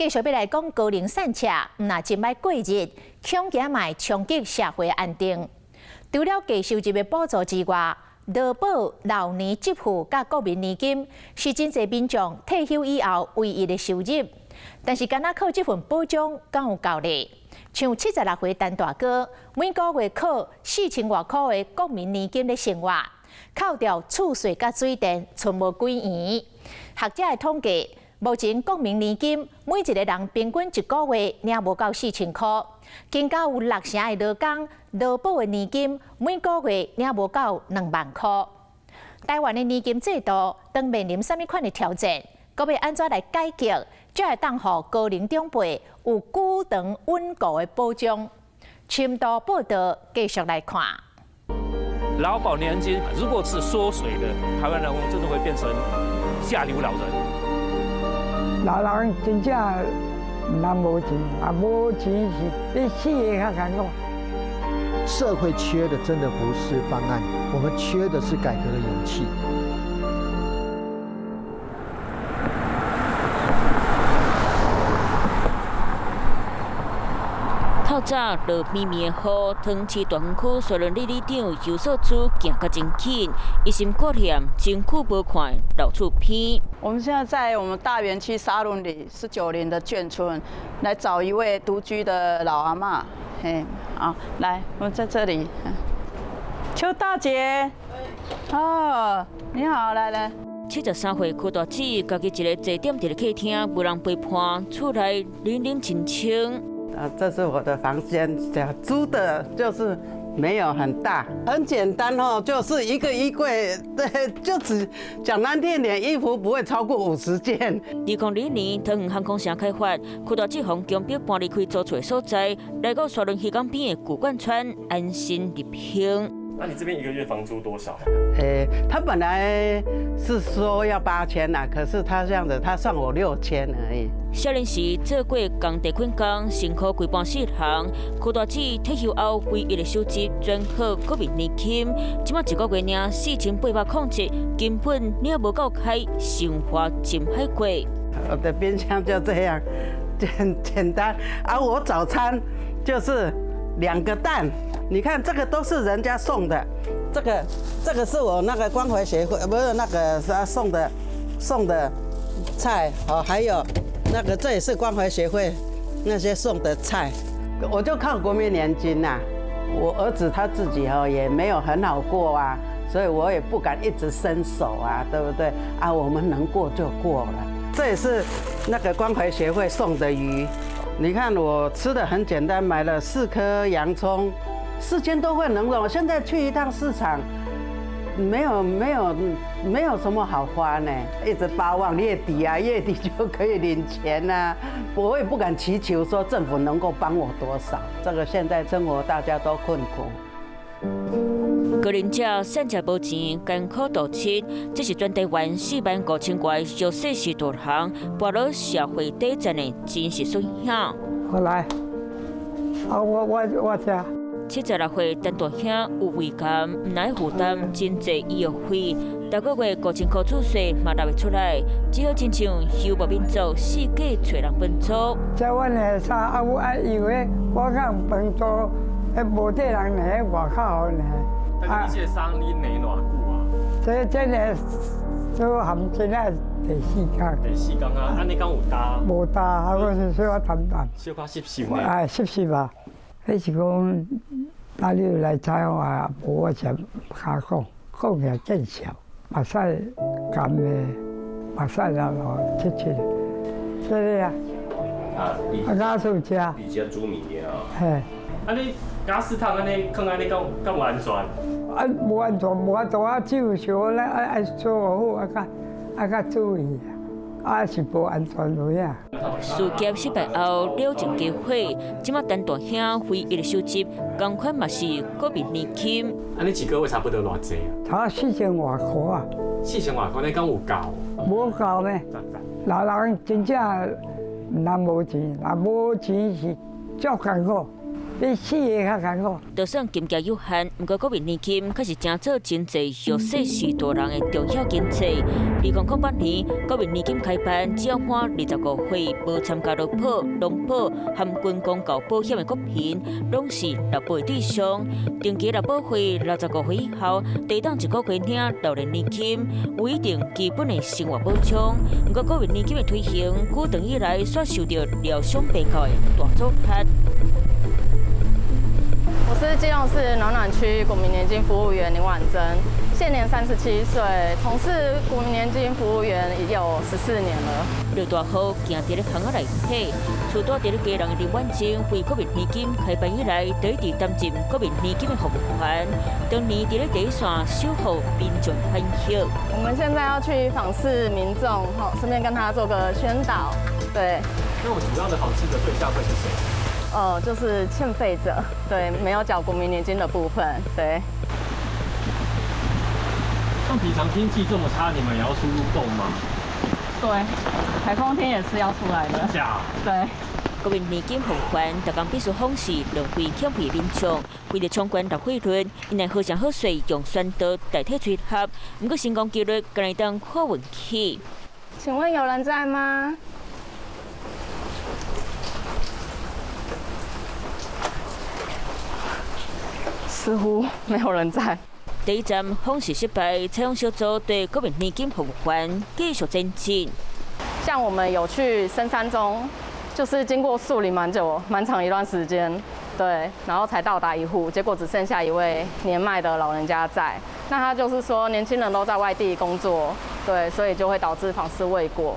继续要来讲高龄散车，那真歹过日，恐惊卖冲击社会安定。除了低收入的补助之外，劳保、老年给付甲国民年金是真侪民众退休以后唯一的收入。但是，敢若靠这份保障，敢有够呢？像76岁陈大哥，每个月靠4000外块的国民年金咧生活，扣掉厝税甲水电，剩无几元。学者的统计，目前国民年金每一个人平均一个月领无到4000块，更加有6成的劳工劳保的年金每个月领无到2万块。台湾的年金制度当面临什么款的挑战？阁要安怎来改革，才会当互高龄长辈有久长稳固的保障？深度报道继续来看。劳保年金如果是缩水的，台湾人真的会变成下流老人。老人真正唔通无钱，无钱是比死的较艰苦。社会缺的真的不是方案，我们缺的是改革的勇气。透早落绵绵的雨，汤市大园区沙仑里里长游素珠行甲真紧，一心顾念真久无看老厝边。我们现在在我们大园区沙仑里19林的眷村，来找一位独居的老阿嬷。嘿，好，来，我们在这里。邱大姐，哦，你好，来。 73岁柯大姐，家己一个坐点伫咧客厅，无人陪伴，厝内冷冷清清。这是我的房间，租的就是没有很大，很简单哦，就是一个衣柜，对，就只讲难听点，衣服不会超过50件。2002年，桃园航空城开发，柯大姐从江北搬离开租厝的所在，来到沙仑渔港边的古灌村安心入乡。 那你这边一个月房租多少？他本来是说要8000啦，可是他这样子，他算我6000而已。少年时做过工地捆工，辛苦规半世行。柯大姐退休后唯一的收入专靠国民年金，即马一个月领4807，根本领无够开，生活真歹过。我的冰箱就这样，很简单。而我早餐就是2个蛋。 你看，这个都是人家送的，这个是我那个关怀协会，不是那个他送的菜，哦，还有那个这也是关怀协会那些送的菜，我就靠国民年金呐。我儿子他自己哦也没有很好过啊，所以我也不敢一直伸手啊，对不对？啊，我们能过就过了。这也是那个关怀协会送的鱼，你看我吃的很简单，买了4颗洋葱。 4000多块能用，现在去一趟市场，没有什么好花呢，一直巴望月底啊，月底就可以领钱啊。我也不敢祈求说政府能够帮我多少，这个现在生活大家都困苦。高龄者散车无钱，艰苦度日，这是全台湾45000块弱势时代人跋落社会底层的真实损响。我来，我听。 76岁陈大兄有胃癌，唔能负担真济医药费，每个月5000块厝税嘛拿袂出来，只好亲像游牧民族四界找人分租。在阮下山有有诶，我讲分租，无地人来外口呢。但是你这个山你拿偌久啊？这个都含今仔第4天。第4天啊，安尼敢有搭？无搭，我是小可淡淡。小可湿呢？哎，湿吧。迄是讲，那你来采访啊，无我先瞎讲起来见笑，目屎干的，目屎然后切的，这里啊，家属吃。你家煮面的啊？嘿。啊你假死汤安尼放安尼敢有安全？啊，无安全，无安全啊，只有小咧爱做好较注意啊，是无安全落呀。 事业失败后，了情机会，即马陈大兄唯一的收入，同款嘛是国民年金。啊，你一个月差不多偌济啊？差4000外块啊。4000外块，你敢有够？无够呢。老人真正唔通无钱，无钱是足艰苦。比死的较艰苦。就算金价有限，不过国民年金却是正做真济弱势时代人的重要经济。2008年，国民年金开办，只要满25岁无参加劳保、农保和军公教保险的国民，拢是劳保的对象。定期劳保费65岁以后，得当一个月领老年年金，有一定基本的生活保障。不过国民年金的推行，久长以来却受到疗伤被告的大阻力。我是基隆市暖暖区国民年金服务员林婉珍，现年37岁，从事国民年金服务员已有14年了。落大雨，行伫咧巷仔内底，厝住伫咧家人的林婉珍，为国民年金开办以来，就一直担任国民年金的服务员，当年伫咧第一线守护民众欢喜。我们现在要去访视民众，顺便跟他做个宣导。对。那我们主要的访视的对象会是谁？就是欠费者，对，没有缴国民年金的部分，对。像平常天气这么差，你们也要出入洞吗？对，台风天也是要出来的。假？对。国民年金服务员逐工必须访视浪费欠费的民众，为了抢关纳汇率，因来好声好势用宣导代替撮合，不过成功几率敢来当看运气。请问有人在吗？似乎没有人在。第一站访视失败，采用小组对国民年金服务员继续前进。像我们有去深山中，就是经过树林蛮长一段时间，对，然后才到达一户，结果只剩下一位年迈的老人家在。那他就是说，年轻人都在外地工作，对，所以就会导致访视未果。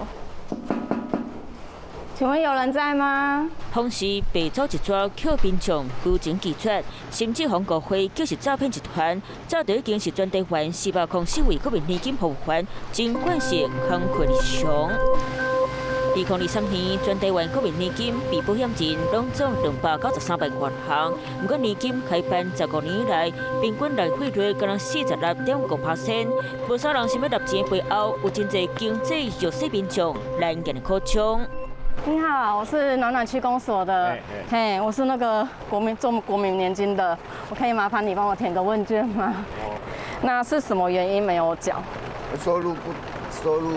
请问有人在吗？访视被组一撮扣民众无情拒绝，甚至向国会就是诈骗集团，早就已经是全台湾404位国民年金服务员，尽管是慷慨日常。2023年，全台湾国民年金被保险人拢总293万元项，不过年金开办15年以来，平均来汇率敢若46.5%，不少人想要纳钱的背后，有真侪经济弱势民众难言的苦衷。你好，我是暖暖区公所的，嘿，我是那个做国民年金的，我可以麻烦你帮我填个问卷吗？那是什么原因没有缴？收入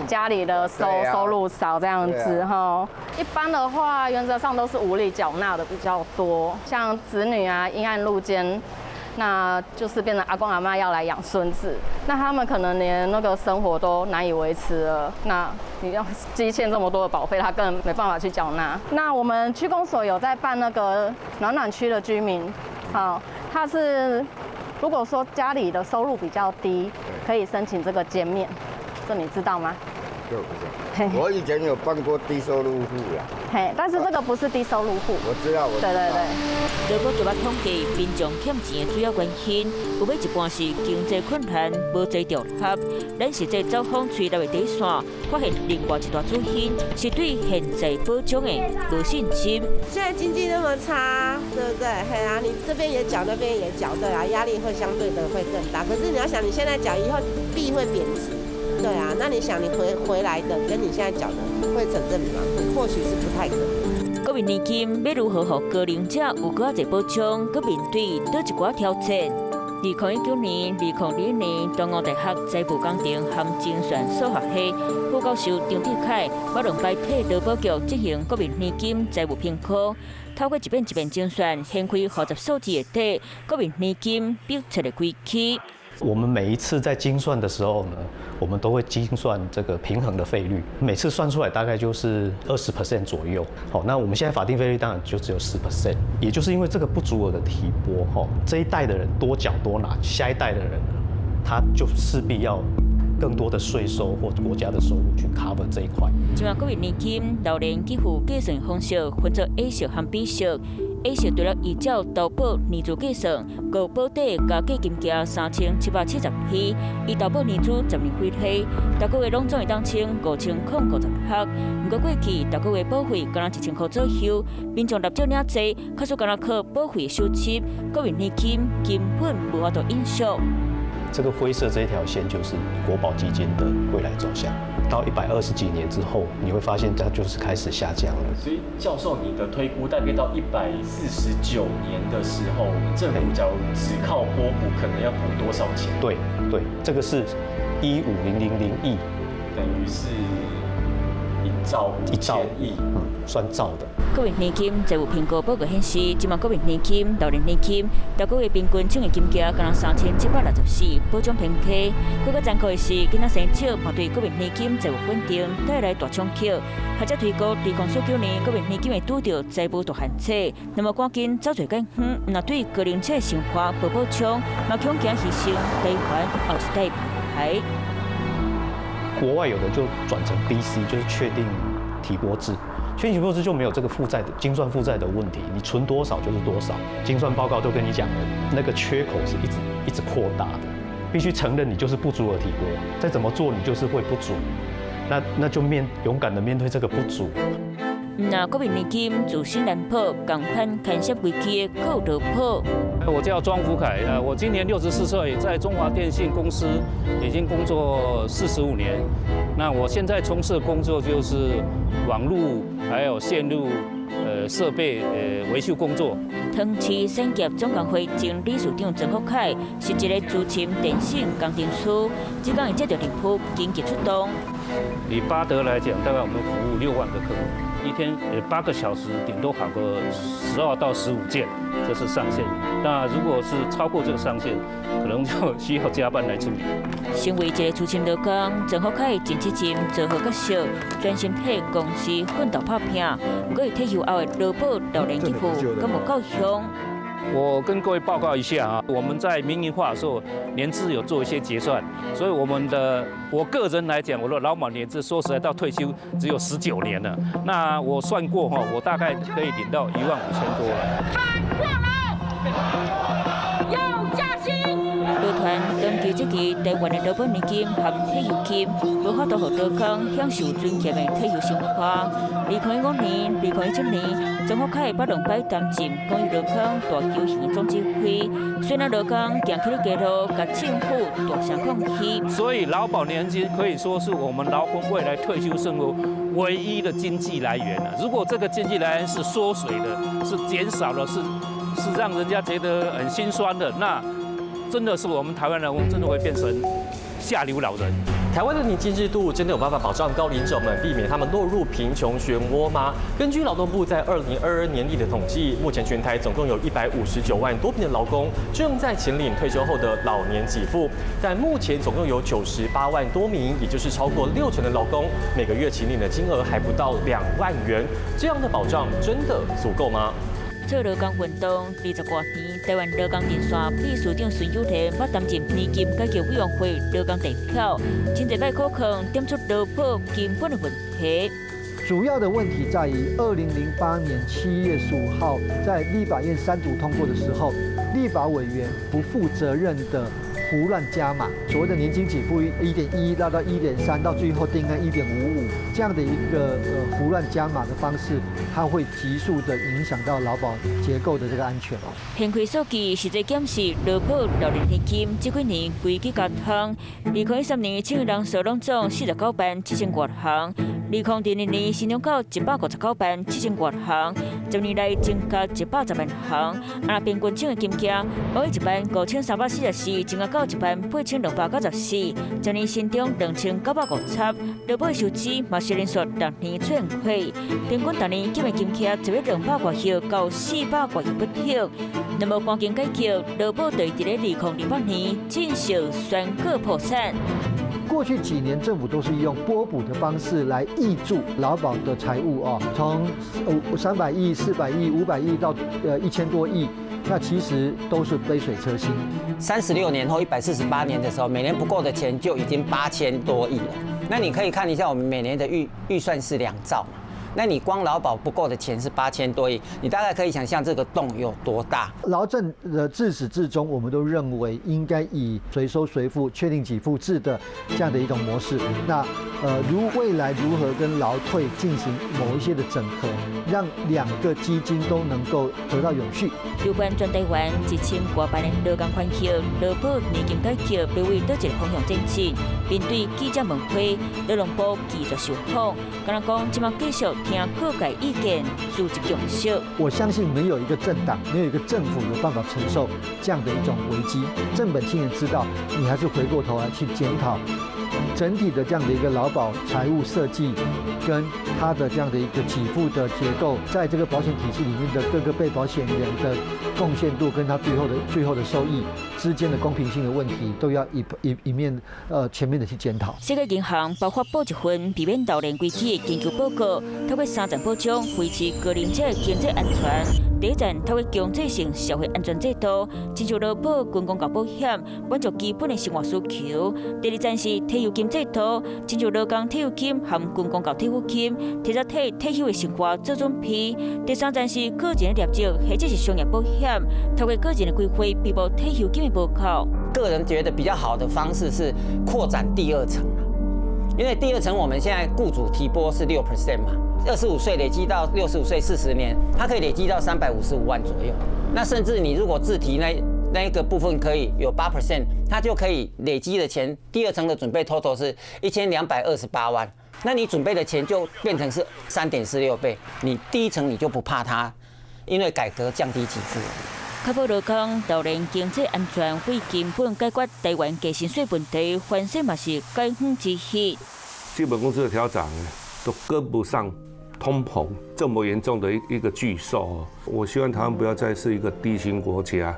家里的收入少这样子哈。一般的话，原则上都是无力缴纳的比较多，像子女啊因案入监。那就是变成阿公阿嬷要来养孙子，那他们可能连那个生活都难以维持了。那你要积欠这么多的保费，他根本没办法去缴纳。那我们区公所有在办那个暖暖区的居民，好，他是如果说家里的收入比较低，可以申请这个减免，这你知道吗？我以前有办过低收入户啦。嘿，但是这个不是低收入户。我知道，对对对。劳保局捌统计，民众欠钱的主要原因，有尾一半是经济困难，无济着合。咱实际走访区内的第一线，发现另外一大主因是对现在保障的无信心。现在经济那么差，对不对？嘿啊，你这边也缴，那边也缴，对啊，压力会相对的会更大。可是你要想，你现在缴，以后币会贬值。对啊，那你想你回来的跟你现在缴的会成正比吗？或许是不太可能。国民年金要如何让高龄者有更多保障，佮面对倒一寡挑战？2019年、2020年，中央大学财务工程和精算数学系副教授张志凯，我两摆替劳保局进行国民年金财务评估，透过一遍一遍精算，掀开复杂数字的底，国民年金表测的规矩。我们每一次在精算的时候呢，我们都会精算这个平衡的费率，每次算出来大概就是20% 左右。好，那我们现在法定费率当然就只有10%，也就是因为这个不足额的提拨，这一代的人多缴多拿，下一代的人他就势必要更多的税收或国家的收入去 cover 这一块。今晚国民年金老年给付计算方式分作 A 式和 B 式。A 式除了依照投保年资计算，高保底加计金额3770起，以投保年资10年为例，每个月拢总会当清5050克。不过过去每个月保费敢若1000块左右，民众纳少领济，确实敢若靠保费收入，国民年金根本无法度应付。这个灰色这一条线就是国保基金的未来走向。到120几年之后，你会发现它就是开始下降了。所以教授，你的推估大概到149年的时候，政府假如只靠拨补，可能要补多少钱？对，这个是15000亿，等于是1兆亿，算兆的。国民年金财务评估报告显示，今晚国民年金、老年年金，每个月平均请的金额刚3764，保障偏低。更加残酷的是，囡仔生少嘛对国民年金财务稳定带来大冲击。学者推估，2009年国民年金会拄到财务大限制，那么赶紧走最近那对高龄者的生活无保障，嘛恐惊牺牲台湾后一代品牌。国外有的就转成 BC， 就是确定提拨制。确定提拨制就没有这个负债的精算负债的问题，你存多少就是多少。精算报告都跟你讲了，那个缺口是一直扩大的，必须承认你就是不足额提拨，再怎么做你就是会不足。那就勇敢的面对这个不足。那国民年金自新南坡港番牵涉危机的够德坡。我叫庄福凯，我今年64岁，在中华电信公司已经工作45年。那我现在从事的工作就是网络还有线路设备维修工作。汤市产业总工会前理事长曾福凯是一个资深电信工程师，即讲会接到政府紧急出动。以巴德来讲，大概我们服务6万个客户，一天8个小时，顶多跑个12到15件，这是上限。那如果是超过这个上限，可能就需要加班来处理。身为一个资深劳工，曾福凯前7年做好角色，专心替公司奋斗打拼，不过退休后的劳保老年给付敢无够凶？我跟各位报告一下啊，我们在民营化的时候，年资有做一些结算，所以我个人来讲，我的劳保年资说实在到退休只有19年了。那我算过哈，我大概可以领到15000多了。要加薪！劳团登记这期台湾的劳保年金和退休金，无法度让劳工享受尊严的退休生活。2015年、2017年，曾福凯把2摆担任公益劳工大游行总指挥，虽然劳工行起了街头，甲政府大声抗议。所以劳保年金可以说是我们劳工未来退休生活唯一的经济来源了。如果这个经济来源是缩水的，是减少了，是让人家觉得很心酸的，那真的是我们台湾人真的会变成下流老人。台湾的年金制度真的有办法保障高龄者们，避免他们落入贫穷漩涡吗？根据劳动部在2022年底的统计，目前全台总共有159万多名的劳工正在请领退休后的老年给付，但目前总共有98万多名，也就是超过60%的劳工每个月请领的金额还不到2万元，这样的保障真的足够吗？做劳工运动20多年，台湾劳工电线秘书长孙友田把担任年金改革委员会劳工代表，真侪摆可能点出劳保根本的问题。主要的问题在于2008年7月15号在立法院3读通过的时候，立法委员不负责任的胡乱加码，所谓的年金给付1.1拉到1.3，到最后定案1.55，这样的一个胡乱加码的方式，它会急速的影响到劳保结构的这个安全。现开数据实在检视劳保老年年金这几年规矩交通，2013年请人数拢总49万7000多项，2002年新增到159万7000多项，10年来增加110万项，平均请的金额每月15344，增加到18294，今年新增2950，劳保收支嘛是连续6年出现亏，平均单年金的金额1月200多亿到400多亿不等。那么关键改革，劳保队在2008年正式宣告破产。过去几年，政府都是用拨补的方式来挹注劳保的财务哦，从300亿、400亿、500亿到1000多亿，那其实都是杯水车薪。36年后148年的时候，每年不够的钱就已经8000多亿了。那你可以看一下，我们每年的预算是2兆嘛，那你光劳保不够的钱是8000多亿，你大概可以想象这个洞有多大。劳政的自始至终，我们都认为应该以随收随付、确定给付制的这样的一种模式。那未来如何跟劳退进行某一些的整合，让2个基金都能够得到永续。有关全台湾1000多万的劳工关系，劳保年金改革要为倒一个方向前进。面对记者问会，劳动部继续受访，敢若讲今麦继续听各界意见，组织共识。我相信没有一个政党、没有一个政府有办法承受这样的一种危机。正本清源知道，你还是回过头来去检讨整体的这样的一个劳保财务设计，跟它的这样的一个给付的结构，在这个保险体系里面的各个被保险人的贡献度，跟他最后的收益之间的公平性的问题，都要一面全面的去检讨。世界银行包括报一份避免老年危机的研究报告，透过3站保障维持高龄者的经济安全。第一站透过强制性社会安全制度，亲像劳保、军公教保险，满足基本的生活需求。第二站是退休金制度，亲像劳工退休金和军公教退休金，提早替退休的生活做准备。第三站是个人的业绩或者是商业保险，透过个人的规划，避免退休金的报考。个人觉得比较好的方式是扩展第2层，因为第2层我们现在雇主提拨是6% 嘛，25岁累积到65岁40年，它可以累积到355万左右。那甚至你如果自提那一个部分可以有8%，它就可以累积的钱，第2层的准备 total 是1228万。那你准备的钱就变成是3.46倍，你第1层你就不怕它，因为改革降低给付。确保劳工老年经济安全，为根本解决台湾加薪税问题，反正嘛是解放之一。基本工资的调整都跟不上通膨这么严重的一个巨兽。我希望台湾不要再是一个低薪国家，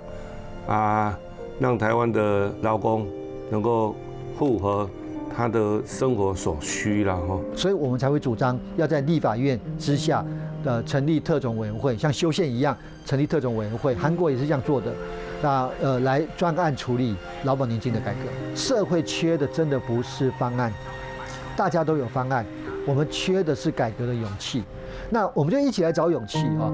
让台湾的劳工能够符合他的生活所需啦哈。所以我们才会主张要在立法院之下成立特种委员会，像修宪一样成立特种委员会。韩国也是这样做的。那来专案处理劳保年金的改革。社会缺的真的不是方案，大家都有方案，我们缺的是改革的勇气。那我们就一起来找勇气啊！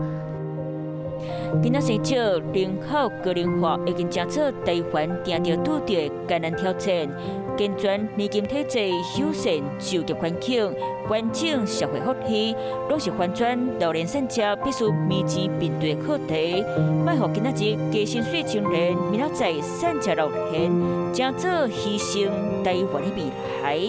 囡仔生少、人口高龄化已经成做台湾定着拄着的艰难挑战。健全年金体制、友善就业环境、完整社会福利，拢是翻转老年产者必须面前面对的课题。莫互今仔日加薪水青年，明仔载产者老年，将做牺牲台湾的未来。